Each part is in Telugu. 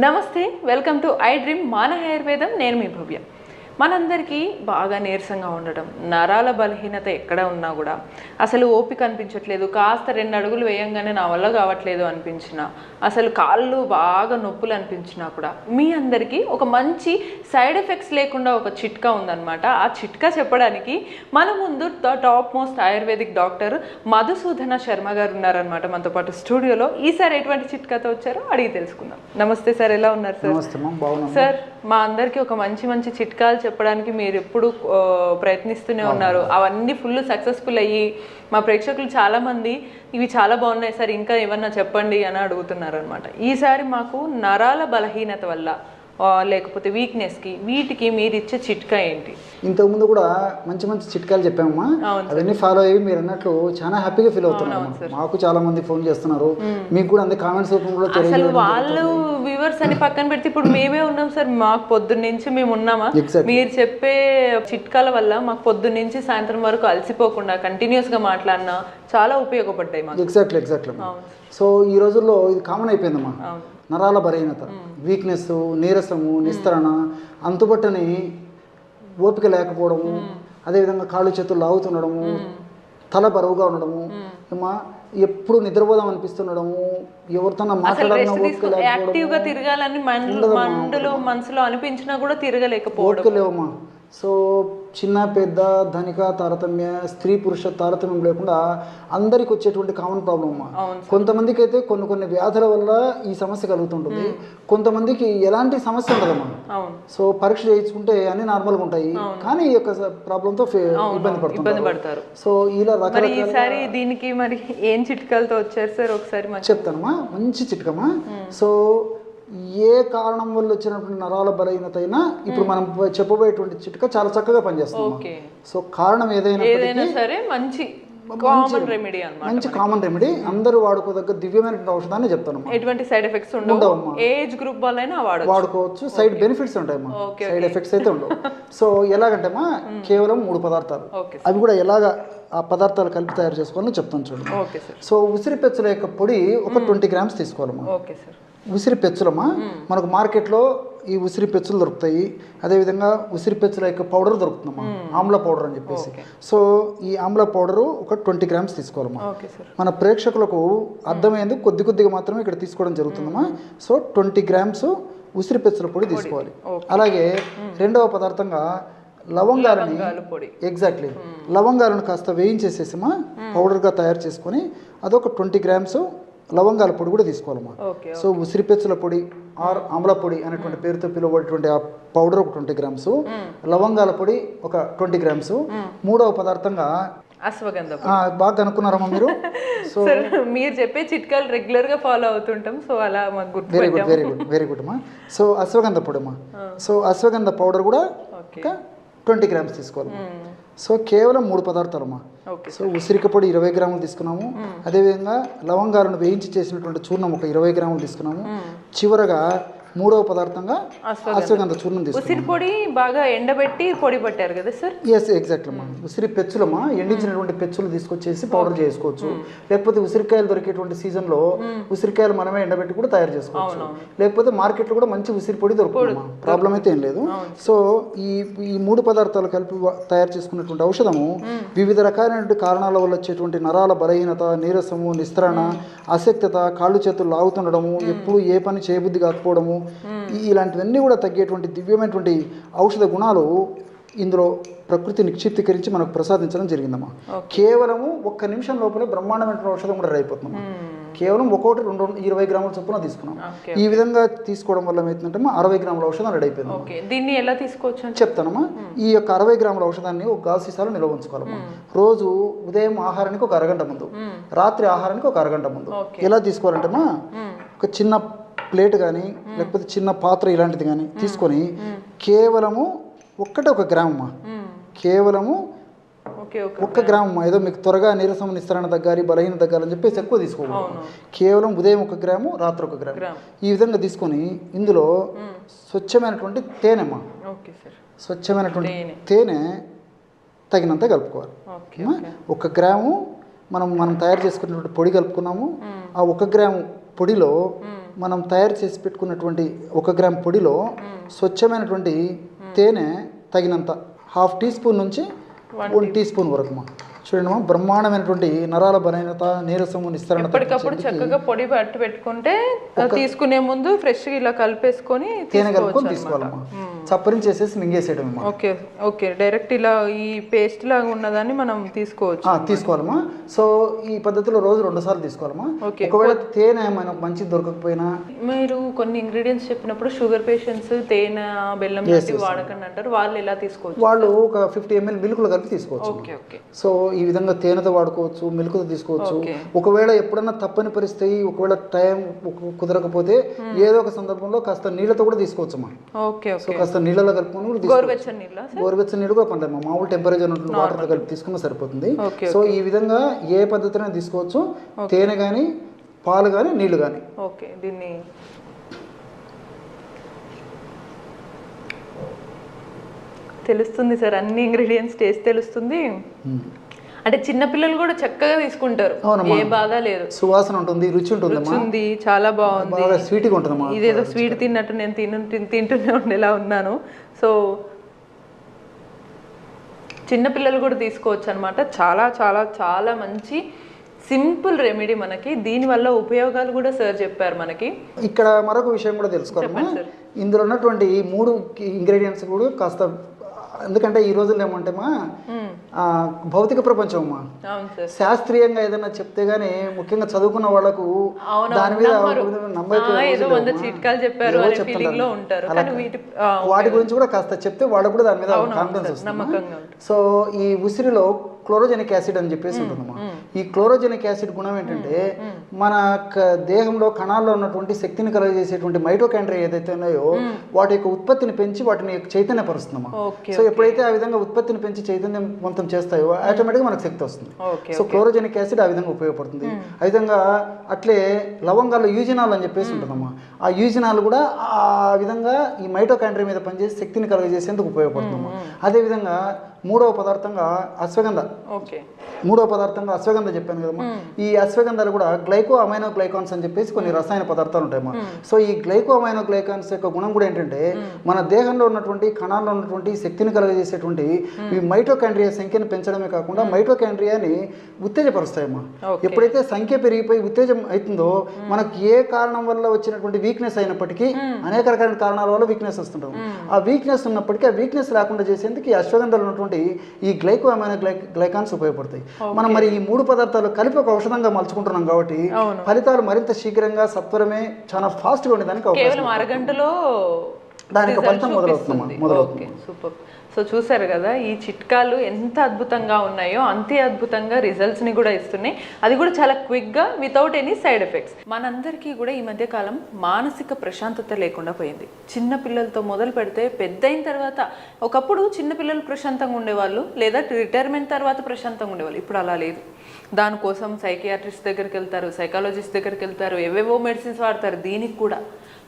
నమస్తే, వెల్కమ్ టు ఐ డ్రీమ్ మాన ఆయుర్వేదం. నేను మీ భవ్య. మనందరికీ బాగా నీరసంగా ఉండడం, నరాల బలహీనత ఎక్కడ ఉన్నా కూడా అసలు ఓపిక అనిపించట్లేదు, కాస్త 2 అడుగులు వేయంగానే నా వల్ల కావట్లేదు అనిపించినా, అసలు కాళ్ళు బాగా నొప్పులు అనిపించినా కూడా మీ అందరికీ ఒక మంచి సైడ్ ఎఫెక్ట్స్ లేకుండా ఒక చిట్కా ఉందన్నమాట. ఆ చిట్కా చెప్పడానికి మన ముందు top most ayurvedic doctor Madhusudana Sharma గారు ఉన్నారనమాట మనతో పాటు స్టూడియోలో. ఈసారి ఎటువంటి చిట్కాతో వచ్చారో అడిగి తెలుసుకుందాం. నమస్తే సార్, ఎలా ఉన్నారు సార్? సార్, మా అందరికీ ఒక మంచి చిట్కాలు చెప్పడానికి మీరు ఎప్పుడు ప్రయత్నిస్తూనే ఉన్నారు. అవన్నీ ఫుల్ సక్సెస్ఫుల్ అయ్యి మా ప్రేక్షకులు చాలామంది ఇవి చాలా బాగున్నాయి సార్, ఇంకా ఏమన్నా చెప్పండి అని అడుగుతున్నారు అనమాట. ఈసారి మాకు నరాల బలహీనత వల్ల లేకపోతే వీక్నెస్కి వీటికి మీరు ఇచ్చే చిట్కా ఏంటి? ఇంతకుముందు కూడా మంచి చిట్కాలు చెప్పామమ్మా. అవన్నీ ఫాలో అయ్యి మీరు అన్నట్లు చాలా హ్యాపీగా ఫీల్ అవుతున్నారు. మాకు చాలా మంది ఫోన్ చేస్తున్నారు, మీకు కూడా అంతే కామెంట్స్ రూపంలో. అసలు వాళ్ళు వ్యూవర్స్ అని పక్కన పెడితే ఇప్పుడు మేమే ఉన్నాం సార్. మాకు పొద్దున్న నుంచి మేము ఉన్నామా, మీరు చెప్పే చిట్కాల వల్ల మాకు పొద్దున్న నుంచి సాయంత్రం వరకు అలసిపోకుండా కంటిన్యూస్ గా మాట్లాడినా చాలా ఉపయోగపడ్డాయి మాకు. ఎగ్జాక్ట్లీ. సో ఈ రోజుల్లో ఇది కామన్ అయిపోయిందమ్మా. నరాల బలహీనత, వీక్నెస్, నీరసము, నిస్తరణ, అంతుబట్టని ఓపిక లేకపోవడము, అదేవిధంగా కాళ్ళు చేతులు లాగుతుండడము, తల బరువుగా ఉండడము, ఎప్పుడు నిద్రపోదాం అనిపిస్తుండడము, ఎవరితోన్నా మాట్లాడాలన్నా యాక్టివ్గా తిరగాలని మనసులో అనిపించినా కూడా తిరగలేకపోవడమా. సో చిన్న పెద్ద ధనిక తారతమ్య, స్త్రీ పురుష తారతమ్యం లేకుండా అందరికి వచ్చేటువంటి కామన్ ప్రాబ్లం అమ్మా. కొంతమందికి అయితే కొన్ని వ్యాధుల వల్ల ఈ సమస్య కలుగుతుంటుంది, కొంతమందికి ఎలాంటి సమస్య ఉండదమ్మా. సో పరీక్ష చేయించుకుంటే అన్ని నార్మల్గా ఉంటాయి, కానీ ఈ యొక్క ప్రాబ్లంతో ఇబ్బంది పడతారు. సో ఇలా రకరకాల దీనికి మరి ఏం చిట్కాలతో వచ్చారు సార్? ఒకసారి చెప్తానమ్మా. మంచి చిట్కమ్మా. సో ఏ కారణం వల్ల వచ్చినటువంటి నరాల బలహీనత అయినా ఇప్పుడు మనం చెప్పబోయేటువంటి చిట్కా చాలా చక్కగా పనిచేస్తుంది. సో కారణం ఏదైనా సరే మంచి కామన్ రెమెడీ, అందరూ వాడుకోదగ్గ దివ్యమైనటువంటి ఔషధాన్ని చెప్తాను. ఎటువంటి సైడ్ ఎఫెక్ట్స్ ఉండవు, ఏజ్ గ్రూప్ వాళ్ళైనా వాడుకోవచ్చు. సైడ్ బెనిఫిట్స్ ఉంటాయమ్మా, సైడ్ ఎఫెక్ట్స్ అయితే ఉండవు. సో ఎలాగంటేమా కేవలం 3 పదార్థాలు, అవి కూడా ఎలాగా ఆ పదార్థాలు కలిపి తయారు చేసుకోవాలని చెప్తాను చూడండి. సో ఉసిరి పెచ్చుల యొక్క పొడి ఒక 20 గ్రామ్స్ తీసుకోవాలమ్మా. ఉసిరి పెచ్చులమ్మా, మనకు మార్కెట్లో ఈ ఉసిరి పెచ్చులు దొరుకుతాయి. అదేవిధంగా ఉసిరి పెచ్చుల యొక్క పౌడర్ దొరుకుతుందమ్మా, ఆమ్లా పౌడర్ అని చెప్పేసి. సో ఈ ఆమ్లా పౌడరు ఒక 20 గ్రామ్స్ తీసుకోవాలమ్మా. మన ప్రేక్షకులకు అర్థమైంది కొద్దిగా మాత్రమే ఇక్కడ తీసుకోవడం జరుగుతుందమ్మా. సో 20 గ్రామ్స్ ఉసిరి పెచ్చుల పొడి తీసుకోవాలి. అలాగే రెండవ పదార్థంగా లవంగాలని, ఎగ్జాక్ట్లీ లవంగాలను కాస్త వేయించేసేసిమా పౌడర్గా తయారు చేసుకొని అదొక 20 గ్రామ్స్ లవంగాల పొడి కూడా తీసుకోవాలమ్మా. సో ఉసిరి పెచ్చుల పొడి ఆర్ ఆమ్లా పొడి అనేటువంటి పేరుతో పిలువబడేటువంటి ఆ పౌడర్ ఒక 20 గ్రామ్స్, లవంగాల పొడి ఒక 20 గ్రామ్స్. మూడవ పదార్థంగా అశ్వగంధ. బాగా అనుకున్నారమ్మా మీరు. సో మీరు చెప్పే చిట్కాలు రెగ్యులర్ గా ఫాలో అవుతుంటాం, సో అలా మాకు వెరీ గుడ్ అమ్మా. సో అశ్వగంధ పొడి అమ్మా. సో అశ్వగంధ పౌడర్ కూడా ఒక 20 గ్రామ్స్ తీసుకోవాలి. సో కేవలం 3 పదార్థాలమ్మా. సో ఉసిరిక పొడి 20 గ్రాములు తీసుకున్నాము, అదేవిధంగా లవంగాలను వేయించి చేసినటువంటి చూర్ణం ఒక 20 గ్రాములు తీసుకున్నాము. చివరగా మూడవ పదార్థంగా అశ్వగంధ చూర్ణం తీసుకున్నాము. ఉసిరి పొడి బాగా ఎండబెట్టి పొడి పట్టారు కదా సార్? ఎస్, ఎగ్జాక్ట్లీ అమ్మా. ఉసిరి పెచ్చులమ్మా, ఎండించినటువంటి పెచ్చులు తీసుకొచ్చేసి పౌడర్ చేసుకోవచ్చు. లేకపోతే ఉసిరికాయలు దొరికేటువంటి సీజన్లో ఉసిరికాయలు మనమే ఎండబెట్టి కూడా తయారు చేసుకోవచ్చు. లేకపోతే మార్కెట్లో కూడా మంచి ఉసిరి పొడి దొరుకుతుంది, ప్రాబ్లం అయితే ఏం లేదు. సో ఈ 3 పదార్థాలు కలిపి తయారు చేసుకున్నటువంటి ఔషధము వివిధ రకాలైనటువంటి కారణాల వల్ల వచ్చేటువంటి నరాల బలహీనత, నీరసము, నిస్తరణ, అశక్తత, కాళ్ళు చేతులు లాగుతుండడము, ఎప్పుడు ఏ పని చేయబుద్ధి కాకపోవడము, ఇలాంటివన్నీ కూడా తగ్గేటువంటి దివ్యమైనటువంటి ఔషధ గుణాలు ఇందులో ప్రకృతి నిక్షిప్తీకరించి మనకు ప్రసాదించడం జరిగిందమ్మా. కేవలము 1 నిమిషం లోపలే బ్రహ్మాండమైన ఔషధం కూడా రెడీ అయిపోతుందమ్మా. కేవలం 20 గ్రాముల చొప్పున తీసుకున్నాం. ఈ విధంగా తీసుకోవడం వల్ల ఏమవుతుందంటే 60 గ్రాముల ఔషధం రెడీ అయిపోయింది. దీన్ని ఎలా తీసుకోవచ్చు చెప్తానమ్మా. ఈ యొక్క 60 గ్రాముల ఔషధాన్ని ఒక గాజు సీసాలో నిల్వ ఉంచుకోవాలమ్మా. రోజు ఉదయం ఆహారానికి ఒక అరగంట ముందు, రాత్రి ఆహారానికి ఒక అరగంట ముందు. ఎలా తీసుకోవాలంటేమా ఒక చిన్న ప్లేట్ కానీ లేకపోతే చిన్న పాత్ర ఇలాంటిది కానీ తీసుకొని కేవలము 1 గ్రామమ్మా, కేవలము 1 గ్రామమ్మా. ఏదో మీకు త్వరగా నీరసం, నిస్తరణ తగ్గాలి, బలహీన తగ్గాలని చెప్పేసి ఎక్కువ తీసుకోకూడదు. కేవలం ఉదయం 1 గ్రాము, రాత్రి 1 గ్రాము. ఈ విధంగా తీసుకొని ఇందులో స్వచ్ఛమైనటువంటి తేనెమ్మా, స్వచ్ఛమైనటువంటి తేనె తగినంత కలుపుకోవాలి. 1 గ్రాము మనం తయారు చేసుకున్నటువంటి పొడి కలుపుకున్నాము. ఆ 1 గ్రాము పొడిలో మనం తయారు చేసి పెట్టుకున్నటువంటి 1 గ్రామ్ పొడిలో స్వచ్ఛమైనటువంటి తేనె తగినంత 1/2 టీ స్పూన్ నుంచి 1 టీ స్పూన్ వరకు చూడండి బ్రహ్మాండమైనటువంటి నరాల బలహీనత, నీరసము, నిస్తరణ ఎప్పటికప్పుడు చక్కగా పొడి పట్టు పెట్టుకుంటే తీసుకునే ముందు ఫ్రెష్ గా ఇలా కలిపేసుకొని తేనె కలుపుకొని తీసుకోవాలమ్మా. చప్పరించేసేసి మింగేసేయడం. ఓకే ఓకే, డైరెక్ట్ ఇలా ఈ పేస్ట్ లాగా ఉన్నదాన్ని మనం తీసుకోవాలమ్మా. సో ఈ పద్ధతిలో రోజు 2 సార్లు తీసుకోవాలమ్మా. ఒకవేళ తేనె మనకు మంచి దొరకకపోయినా, మీరు కొన్ని ఇంగ్రీడియంట్స్ చెప్పినప్పుడు షుగర్ పేషెంట్స్ తేనె బెల్లం లాంటివి వాడకండి అంటారు, వాళ్ళు ఎలా తీసుకోవచ్చు? వాళ్ళు ఒక 50 ml మిల్క్లో కలిపి తీసుకోవచ్చు. Okay okay. సో ఈ విధంగా తేనెతో వాడుకోవచ్చు, మిల్క్తో తీసుకోవచ్చు. ఒకవేళ ఎప్పుడన్నా తప్పని పరిస్థితి, ఒకవేళ టైం కుదరకపోతే ఏదో ఒక సందర్భంలో కాస్త నీళ్ళతో కూడా తీసుకోవచ్చమ్మా. Okay okay. సో కాస్త నీళ్ళలో కలుపుకొని గోరువెచ్చని నీళ్ళు కూడా పర్లేదు, మామూలు టెంపరేచర్ ఉన్నటువంటి వాటర్తో కలిపి తీసుకున్నా సరిపోతుంది. సో ఈ విధంగా ఏ పద్ధతిలో తీసుకోవచ్చు, తేనె కానీ, పాలు కానీ, నీళ్లు కానీ. ఓకే, దీన్ని తెలుస్తుంది సార్, అన్ని ఇంగ్రీడియంట్స్ టేస్ట్ తెలుస్తుంది. అంటే చిన్నపిల్లలు కూడా చక్కగా తీసుకుంటారు, ఏ బాధ లేదు. సువాసన ఉంటుంది, రుచి ఉంటుంది, చాలా బాగుంది, స్వీట్గా ఉంటుంది. ఇదేదో స్వీట్ తిన్నట్టు నేను తింటూనే ఉండేలా ఉన్నాను. సో చిన్నపిల్లలు కూడా తీసుకోవచ్చు అనమాట. చాలా చాలా చాలా మంచి సింపుల్ రెమెడీ మనకి. దీనివల్ల ఉపయోగాలు కూడా సార్ చెప్పారు మనకి. ఇక్కడ మరొక విషయం కూడా తెలుసుకోవాలి, ఇందులో ఉన్నటువంటి 3 ఇంగ్రీడియంట్స్ కూడా కాస్త, ఎందుకంటే ఈ రోజుల్లో ఏమంటే భౌతిక ప్రపంచం శాస్త్రీయంగా ఏదైనా చెప్తే గానీ, ముఖ్యంగా చదువుకున్న వాళ్ళకు దాని మీద వాటి గురించి కూడా కాస్త చెప్తే వాళ్ళకు కూడా దాని మీద కాన్ఫిడెన్స్ వస్తుంది. సో ఈ ఉసిరిలో క్లోరోజెనిక్ యాసిడ్ అని చెప్పేసి ఉంటుందమ్మా. ఈ క్లోరోజెనిక్ యాసిడ్ గుణం ఏంటంటే, మన దేహంలో కణాల్లో ఉన్నటువంటి శక్తిని కలుగజేసేటువంటి మైటోకాండ్రియా ఏదైతే ఉన్నాయో వాటి యొక్క ఉత్పత్తిని పెంచి వాటిని చైతన్యపరుస్తుందమ్మా. సో ఎప్పుడైతే ఆ విధంగా ఉత్పత్తిని పెంచి చైతన్యవంతం చేస్తాయో ఆటోమేటిక్గా మనకు శక్తి వస్తుంది. సో క్లోరోజెనిక్ యాసిడ్ ఆ విధంగా ఉపయోగపడుతుంది. ఆ విధంగా అట్లే లవంగాల్లో యూజినాల్ అని చెప్పేసి ఉంటుందమ్మా. ఆ యూజినాల్ కూడా ఆ విధంగా ఈ మైటోకాండ్రియా మీద పనిచేసి శక్తిని కలుగజేసేందుకు ఉపయోగపడుతుందమ్మా. అదేవిధంగా 3వ పదార్థంగా అశ్వగంధ. మూడో పదార్థంగా అశ్వగంధ చెప్పాను కదమ్మా. ఈ అశ్వగంధాలు కూడా గ్లైకో అమైనో గ్లైకాన్స్ అని చెప్పేసి కొన్ని రసాయన పదార్థాలు ఉంటాయమ్మా. సో ఈ గ్లైకో అమైనో గ్లైకాన్స్ యొక్క గుణం కూడా ఏంటంటే, మన దేహంలో ఉన్నటువంటి కణాల్లో ఉన్నటువంటి శక్తిని కలుగజేసేటువంటి ఈ మైటోకాండ్రియా సంఖ్యను పెంచడమే కాకుండా మైటోకాండ్రియాని ఉత్తేజపరుస్తాయమ్మా. ఎప్పుడైతే సంఖ్య పెరిగిపోయి ఉత్తేజం అవుతుందో, మనకు ఏ కారణం వల్ల వచ్చినటువంటి వీక్నెస్ అయినప్పటికీ, అనేక రకాల కారణాల వల్ల వీక్నెస్ వస్తుంటాం, ఆ వీక్నెస్ ఉన్నప్పటికీ ఆ వీక్నెస్ లేకుండా చేసేందుకు ఈ అశ్వగంధాలు ఉన్నటువంటి ఈ గ్లైకో అమైనో గ్లైకాన్స్ ఉపయోగపడతాయి. మనం మరి ఈ 3 పదార్థాలు కలిపి ఒక ఔషధంగా మలుచుకుంటున్నాం కాబట్టి ఫలితాలు మరింత శీఘ్రంగా, సత్వరమే, చాలా ఫాస్ట్ గా ఉండేదానికి కేవలం అరగంటలో దానికి ఫలితం మొదలవుతుంది. సూపర్. సో చూసారు కదా, ఈ చిట్కాలు ఎంత అద్భుతంగా ఉన్నాయో అంతే అద్భుతంగా రిజల్ట్స్ని కూడా ఇస్తున్నాయి. అది కూడా చాలా క్విక్గా, వితౌట్ ఎనీ సైడ్ ఎఫెక్ట్స్. మనందరికీ కూడా ఈ మధ్య కాలం మానసిక ప్రశాంతత లేకుండా పోయింది. చిన్న పిల్లలతో మొదలు పెడితే పెద్ద అయిన తర్వాత, ఒకప్పుడు చిన్నపిల్లలు ప్రశాంతంగా ఉండేవాళ్ళు, లేదా రిటైర్మెంట్ తర్వాత ప్రశాంతంగా ఉండేవాళ్ళు. ఇప్పుడు అలా లేదు. దానికోసం సైకియాట్రిస్ట్ దగ్గరికి వెళ్తారు, సైకాలజిస్ట్ దగ్గరికి వెళ్తారు, ఏవేవో మెడిసిన్స్ వాడతారు దీనికి కూడా.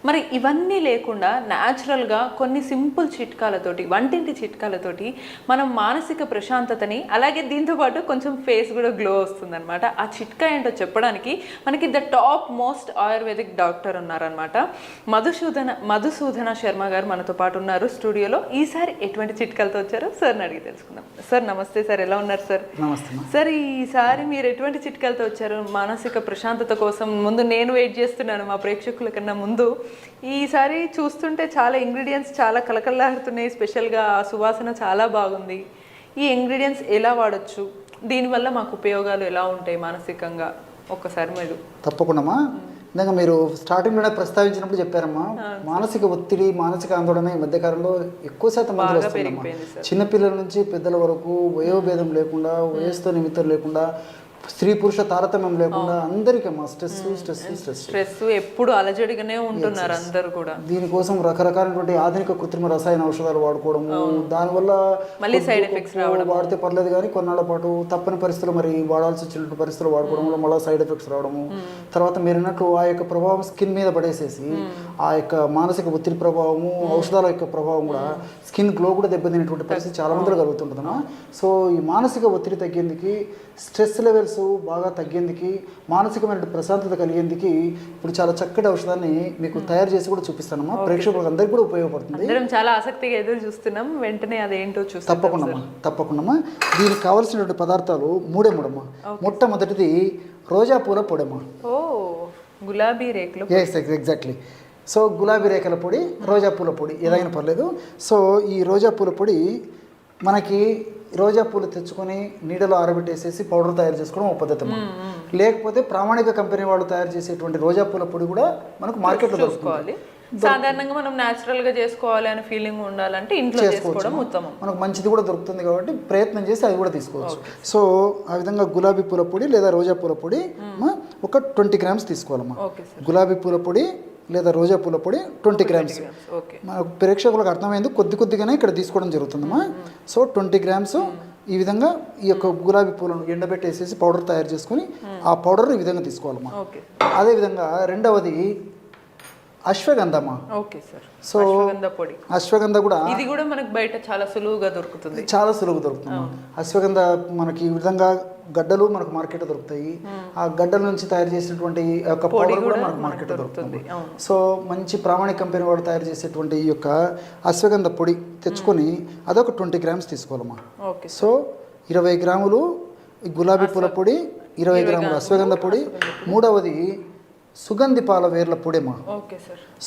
మరి ఇవన్నీ లేకుండా న్యాచురల్గా కొన్ని సింపుల్ చిట్కాలతోటి, వంటింటి చిట్కాలతోటి మనం మానసిక ప్రశాంతతని, అలాగే దీంతోపాటు కొంచెం ఫేస్ కూడా గ్లో వస్తుందన్నమాట. ఆ చిట్కా ఏంటో చెప్పడానికి మనకి the top most ayurvedic doctor ఉన్నారనమాట. మధుసూదన శర్మ గారు మనతో పాటు ఉన్నారు స్టూడియోలో. ఈసారి ఎటువంటి చిట్కాలతో వచ్చారో సార్ని అడిగి తెలుసుకుందాం. సార్ నమస్తే సార్, ఎలా ఉన్నారు సార్? సార్ ఈసారి మీరు ఎటువంటి చిట్కాలతో వచ్చారు మానసిక ప్రశాంతత కోసం? ముందు నేను వెయిట్ చేస్తున్నాను మా ప్రేక్షకుల కన్నా ముందు. ఈసారి చూస్తుంటే చాలా ఇంగ్రీడియంట్స్ చాలా కలకల్లాడుతున్నాయి, స్పెషల్గా సువాసన చాలా బాగుంది. ఈ ఇంగ్రీడియంట్స్ ఎలా వాడచ్చు, దీనివల్ల మాకు ఉపయోగాలు ఎలా ఉంటాయి మానసికంగా, ఒక్కసారి మీరు. తప్పకుండా ఇందాక మీరు స్టార్టింగ్లోనే ప్రస్తావించినప్పుడు చెప్పారమ్మా, మానసిక ఒత్తిడి, మానసిక ఆందోళన ఈ మధ్యకాలంలో ఎక్కువ శాతం మంది వస్తుందమ్మా. చిన్నపిల్లల నుంచి పెద్దల వరకు వయోభేదం లేకుండా, వయసుతో నిమిత్తం లేకుండా, స్త్రీ పురుష తారతమ్యం లేకుండా అందరికీ స్ట్రెస్ ఎప్పుడు అలజడిగానే ఉంటున్నారు అందరూ కూడా. దీనికోసం రకరకాలైనటువంటి ఆధునిక కృత్రిమ రసాయన ఔషధాలు వాడుకోవడము, దానివల్ల మళ్ళీ సైడ్ ఎఫెక్ట్స్ రావడం, వాడితే పర్లేదు కానీ కొన్నాళ్ళ పాటు తప్పని పరిస్థితులు, మరి వాడాల్సి వచ్చినటువంటి పరిస్థితులు వాడుకోవడం వల్ల మళ్ళీ సైడ్ ఎఫెక్ట్స్ రావడము. తర్వాత మీరు అన్నట్టు ఆ యొక్క ప్రభావం స్కిన్ మీద పడేసేసి ఆ యొక్క మానసిక ఒత్తిడి ప్రభావము, ఔషధాల యొక్క ప్రభావం కూడా స్కిన్ గ్లో కూడా దెబ్బతినేటువంటి పరిస్థితి చాలా మందిలో కలుగుతుంటుందమ్మా. సో ఈ మానసిక ఒత్తిడి తగ్గేందుకు, స్ట్రెస్ లెవెల్స్ స్ట్రెస్ బాగా తగ్గేందుకు, మానసికమైన ప్రశాంతత కలిగేందుకు ఇప్పుడు చాలా చక్కటి ఔషధాన్ని మీకు తయారు చేసి కూడా చూపిస్తానమ్మా. ప్రేక్షకులకు అందరికీ కూడా ఉపయోగపడుతుంది. అందరం చాలా ఆసక్తిగా ఎదురు చూస్తున్నాం, వెంటనే అదేంటో చూస్తాం. తప్పకుండా దీనికి కావాల్సినటువంటి పదార్థాలు మూడమ్మా. మొట్టమొదటిది రోజా పూల పొడమ్మా. గులాబీ రేకులు. ఎగ్జాక్ట్లీ. సో గులాబీ రేఖల పొడి, రోజా పూల పొడి ఏదైనా పర్లేదు. సో ఈ రోజా పూల పొడి మనకి రోజా పూలు తెచ్చుకొని నీడలో ఆరబెట్టేసేసి పౌడర్ తయారు చేసుకోవడం ఒక పద్ధతి. లేకపోతే ప్రామాణిక కంపెనీ వాళ్ళు తయారు చేసేటువంటి రోజా పూల పొడి కూడా మనకు మార్కెట్లో దొరుకుతుంది. సాధారణంగా మనం న్యాచురల్ గా చేసుకోవాలి అనే ఫీలింగ్ ఉండాలంటే ఇంట్లో చేసుకోవడం ఉత్తమం. మనకు మంచిది కూడా దొరుకుతుంది కాబట్టి ప్రయత్నం చేసి అది కూడా తీసుకోవచ్చు. సో ఆ విధంగా గులాబీ పూల పొడి లేదా రోజా పూల పొడి ఒక 20 గ్రామ్స్ తీసుకోవాలమ్మా. గులాబీ పూల పొడి లేదా రోజా పూల పొడి 20 గ్రామ్స్. మన ప్రేక్షకులకు అర్థమైంది, కొద్దిగానే ఇక్కడ తీసుకోవడం జరుగుతుందమ్మా. సో 20 గ్రామ్స్ ఈ విధంగా ఈ యొక్క గులాబీ పూలను ఎండబెట్టేసేసి పౌడర్ తయారు చేసుకొని ఆ పౌడర్ ఈ విధంగా తీసుకోవాలమ్మా. అదేవిధంగా రెండవది అశ్వగంధమా. సో అశ్వగంధ కూడా ఇది కూడా మనకి బయట చాలా సులువుగా దొరుకుతుంది. అశ్వగంధ మనకి ఈ విధంగా గడ్డలు మనకు మార్కెట్లో దొరుకుతాయి. ఆ గడ్డల నుంచి తయారు చేసినటువంటి యొక్క పౌడర్ కూడా మనకు మార్కెట్లో దొరుకుతుంది. సో మంచి ప్రామాణిక కంపెనీ వాడు తయారు చేసేటువంటి ఈ యొక్క అశ్వగంధ పొడి తెచ్చుకొని అదొక 20 గ్రామ్స్ తీసుకోవాలమ్మా. సో 20 గ్రాములు గులాబీ పూల పొడి, 20 గ్రాములు అశ్వగంధ పొడి. మూడవది సుగంధి పాల వేర్ల పొడిమా.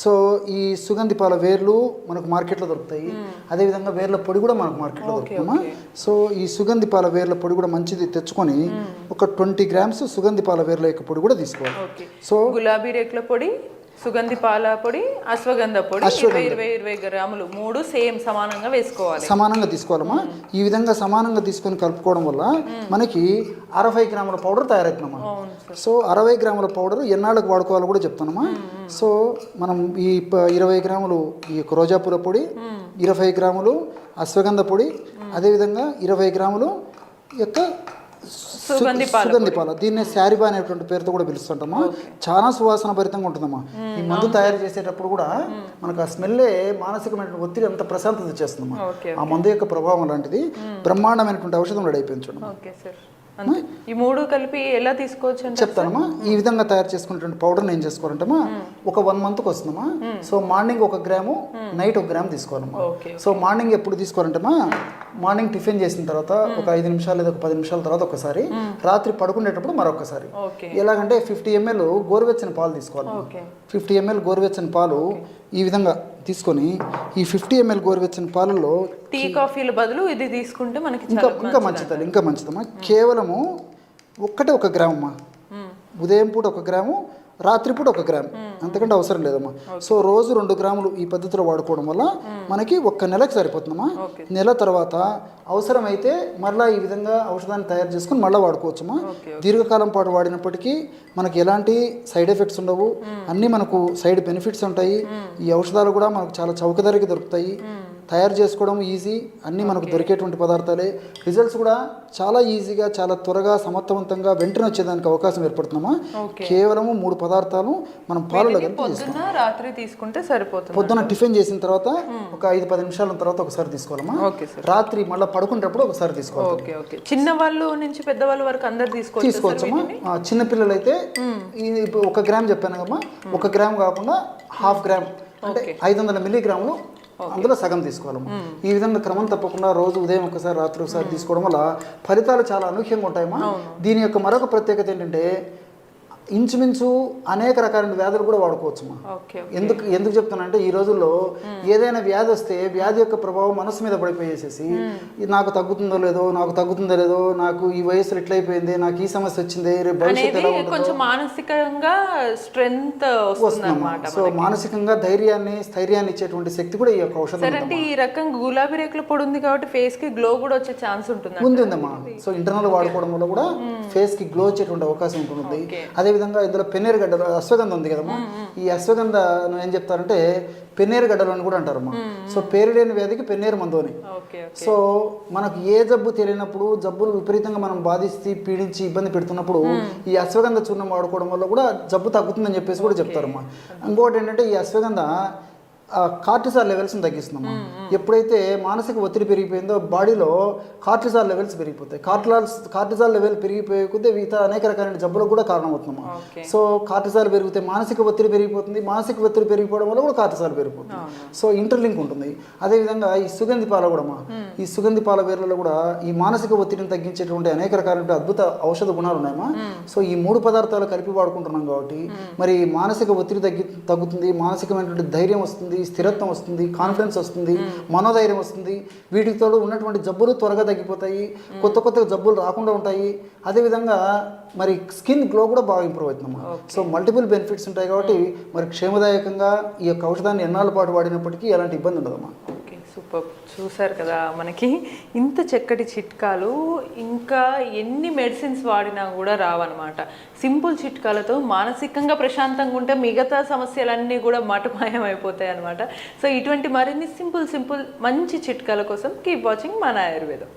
సో ఈ సుగంధి పాల వేర్లు మనకు మార్కెట్లో దొరుకుతాయి. అదేవిధంగా వేర్ల పొడి కూడా మనకు మార్కెట్లో దొరుకుతామా. సో ఈ సుగంధి పాల వేర్ల పొడి కూడా మంచిది తెచ్చుకొని ఒక 20 గ్రామ్స్ సుగంధి పాల వేర్ల యొక్క పొడి కూడా తీసుకోవాలి. సో గులాబీ రేకుల పొడి, సుగంధి పాల పొడి, అశ్వగంధ పొడి 20 గ్రాములు మూడు సేమ్ సమానంగా వేసుకోవాలి. సమానంగా తీసుకోవాలమ్మా. ఈ విధంగా సమానంగా తీసుకొని కలుపుకోవడం వల్ల మనకి 60 గ్రాముల పౌడర్ తయారవుతుందమ్మా. సో 60 గ్రాముల పౌడర్ ఎన్నాళ్ళకు వాడుకోవాలో కూడా చెప్తానమ్మా. సో మనం ఈ 20 గ్రాములు ఈ యొక్క రోజా పూల పొడి, 20 గ్రాములు అశ్వగంధ పొడి, అదేవిధంగా 20 గ్రాములు యొక్క సుగంధి పాల, దీన్ని శారీబా అనేటువంటి పేరుతో కూడా పిలుస్తుంటామా. చాలా సువాసన భరితంగా ఉంటుందమ్మా. ఈ మందు తయారు చేసేటప్పుడు కూడా మనకు ఆ స్మెల్లే మానసికమైన ఒత్తిడి అంత ప్రశాంతత చేస్తుందమ్మా. ఆ మందు యొక్క ప్రభావం అలాంటిది. బ్రహ్మాండమైనటువంటి ఔషధం రెడీ అయిపోయింది చూడమ్మా. ఈ మూడు కలిపి ఎలా తీసుకోవచ్చు చెప్తానమ్మా. ఈ విధంగా తయారు చేసుకున్నటువంటి పౌడర్ని ఏం చేసుకోవాలంటమ్మా, ఒక 1 మంత్కి వస్తుందమ్మా. So morning 1 gram, night 1 gram తీసుకోవాలమ్మా. సో మార్నింగ్ ఎప్పుడు తీసుకోవాలంటమ్మా, మార్నింగ్ టిఫిన్ చేసిన తర్వాత ఒక 5 నిమిషాలు లేదా ఒక 10 నిమిషాల తర్వాత ఒకసారి, రాత్రి పడుకునేటప్పుడు మరొకసారి. ఎలాగంటే 50 ml గోరువెచ్చని పాలు తీసుకోవాలి. 50 ml గోరువెచ్చని పాలు ఈ విధంగా తీసుకొని ఈ 50 ml గోరువెచ్చని పాలలో టీ కాఫీల బదులు ఇది తీసుకుంటే మనకి ఇంకా మంచిదమ్మా. కేవలము 1 గ్రామ్ అమ్మా. ఉదయం పూట 1 గ్రాము, రాత్రిపూట 1 గ్రామ్, అంతకంటే అవసరం లేదమ్మా. సో రోజు 2 గ్రాములు ఈ పద్ధతిలో వాడుకోవడం వల్ల మనకి 1 నెలకు సరిపోతుందమ్మా. నెల తర్వాత అవసరమైతే మరలా ఈ విధంగా ఔషధాన్ని తయారు చేసుకుని మళ్ళీ వాడుకోవచ్చమ్మా. దీర్ఘకాలం పాటు వాడినప్పటికీ మనకి ఎలాంటి సైడ్ ఎఫెక్ట్స్ ఉండవు, అన్నీ మనకు సైడ్ బెనిఫిట్స్ ఉంటాయి. ఈ ఔషధాలు కూడా మనకు చాలా చౌక ధరకి దొరుకుతాయి. తయారు చేసుకోవడం ఈజీ, అన్నీ మనకు దొరికేటువంటి పదార్థాలే. రిజల్ట్స్ కూడా చాలా ఈజీగా, చాలా త్వరగా, సమర్థవంతంగా వెంటనే వచ్చేదానికి అవకాశం ఏర్పడుతుందమ్మా. కేవలము 3 పదార్థాలు మనం పాలలో రాత్రి తీసుకుంటే సరిపోతుంది. పొద్దున టిఫిన్ చేసిన తర్వాత ఒక 5-10 నిమిషాల తర్వాత ఒకసారి తీసుకోవాలమ్మా. రాత్రి మళ్ళీ పడుకునేటప్పుడు ఒకసారి తీసుకోవాలి. చిన్న వాళ్ళు నుంచి పెద్దవాళ్ళ వరకు అందరు తీసుకోవచ్చమ్మా. చిన్నపిల్లలు అయితే 1 గ్రామ్ చెప్పాను కమ్మా. 1 గ్రామ్ కాకుండా 1/2 గ్రామ్ అంటే 500 మిల్లీగ్రాములు అందులో సగం తీసుకోవాలమ్మా. ఈ విధంగా క్రమం తప్పకుండా రోజు ఉదయం ఒకసారి, రాత్రి ఒకసారి తీసుకోవడం వల్ల ఫలితాలు చాలా అనూహ్యంగా ఉంటాయమ్మా. దీని యొక్క మరొక ప్రత్యేకత ఏంటంటే ఇంచుమించు అనేక రకాలైన వ్యాధులు కూడా వాడుకోవచ్చమ్మా. ఎందుకు చెప్తానంటే ఈ రోజుల్లో ఏదైనా వ్యాధి వస్తే వ్యాధి యొక్క ప్రభావం మనసు మీద పడిపోయేసేసి నాకు తగ్గుతుందో లేదో, నాకు ఈ వయసులో ఇట్లయిపోయింది, నాకు ఈ సమస్య వచ్చింది, రేపు భవిష్యత్తు ఎలా ఉంటుందో, మానసికంగా స్ట్రెంగ్త్ వస్తుందన్నమాట. సో మానసికంగా స్థైర్యాన్ని ఇచ్చేటువంటి శక్తి కూడా ఈ యొక్క ఔషధం. అంటే ఈ రకం గులాబీ రేకుల పొడి ఉంది కాబట్టి ఫేస్ కి గ్లో కూడా వచ్చే ఛాన్స్ ఉంటుందమ్మా. సో ఇంటర్నల్ వాడుకోవడం వల్ల కూడా ఫేస్ కి గ్లో వచ్చేటువంటి అవకాశం ఉంటుంది. అదే విధంగా ఇందులో పెన్నేరు గడ్డలు, అశ్వగంధ ఉంది కదమ్మా. ఈ అశ్వగంధ ఏం చెప్తారంటే పెన్నేరు గడ్డలు అని కూడా అంటారమ్మా. సో పేరు లేని వ్యాధికి పెన్నేరు మందు అని. సో మనకు ఏ జబ్బు తెలియనప్పుడు, జబ్బులు విపరీతంగా మనం బాధిస్తే పీడించి ఇబ్బంది పెడుతున్నప్పుడు ఈ అశ్వగంధ చూర్ణం వాడుకోవడం వల్ల కూడా జబ్బు తగ్గుతుందని చెప్పేసి కూడా చెప్తారమ్మా. ఇంకోటి ఏంటంటే ఈ అశ్వగంధ కార్టిసాల్ లెవెల్స్ని తగ్గిస్తున్నామా. ఎప్పుడైతే మానసిక ఒత్తిడి పెరిగిపోయిందో బాడీలో కార్టిసాల్ లెవెల్స్ పెరిగిపోతాయి. కార్టిసాల్ లెవెల్ పెరిగిపోయే కొద్దీ ఇతర అనేక రకాలైన జబ్బులకు కూడా కారణమవుతున్నామా. సో కార్టిసాల్ పెరిగితే మానసిక ఒత్తిడి పెరిగిపోతుంది, మానసిక ఒత్తిడి పెరిగిపోవడం వల్ల కూడా కార్టిసాల్ పెరిగిపోతుంది. సో ఇంటర్లింక్ ఉంటుంది. అదేవిధంగా ఈ సుగంధి పాల కూడా ఈ సుగంధి పాల వేర్లలో కూడా ఈ మానసిక ఒత్తిడిని తగ్గించేటువంటి అనేక రకాలైన అద్భుత ఔషధ గుణాలు ఉన్నాయమ్మా. సో ఈ 3 పదార్థాలు కలిపి వాడుకుంటున్నాం కాబట్టి మరి మానసిక ఒత్తిడి తగ్గుతుంది, మానసికమైనటువంటి ధైర్యం వస్తుంది, స్థిరత్వం వస్తుంది, కాన్ఫిడెన్స్ వస్తుంది, మనోధైర్యం వస్తుంది. వీటితో ఉన్నటువంటి జబ్బులు త్వరగా తగ్గిపోతాయి, కొత్త జబ్బులు రాకుండా ఉంటాయి. అదేవిధంగా మరి స్కిన్ గ్లో కూడా బాగా ఇంప్రూవ్ అవుతుందమ్మా. సో మల్టిపుల్ బెనిఫిట్స్ ఉంటాయి కాబట్టి మరి క్షేమదాయకంగా ఈ యొక్క ఔషధాన్ని ఎన్నాళ్ళ పాటు వాడినప్పటికీ ఎలాంటి ఇబ్బంది ఉండదమ్మా. సూపర్. చూసారు కదా, మనకి ఇంత చక్కటి చిట్కాలు ఇంకా ఎన్ని మెడిసిన్స్ వాడినా కూడా రావన్నమాట. సింపుల్ చిట్కాలతో మానసికంగా ప్రశాంతంగా ఉంటే మిగతా సమస్యలన్నీ కూడా మటుమాయం అయిపోతాయి అనమాట. సో ఇటువంటి మరిన్ని సింపుల్ మంచి చిట్కాల కోసం కీప్ వాచింగ్ మన ఆయుర్వేదం.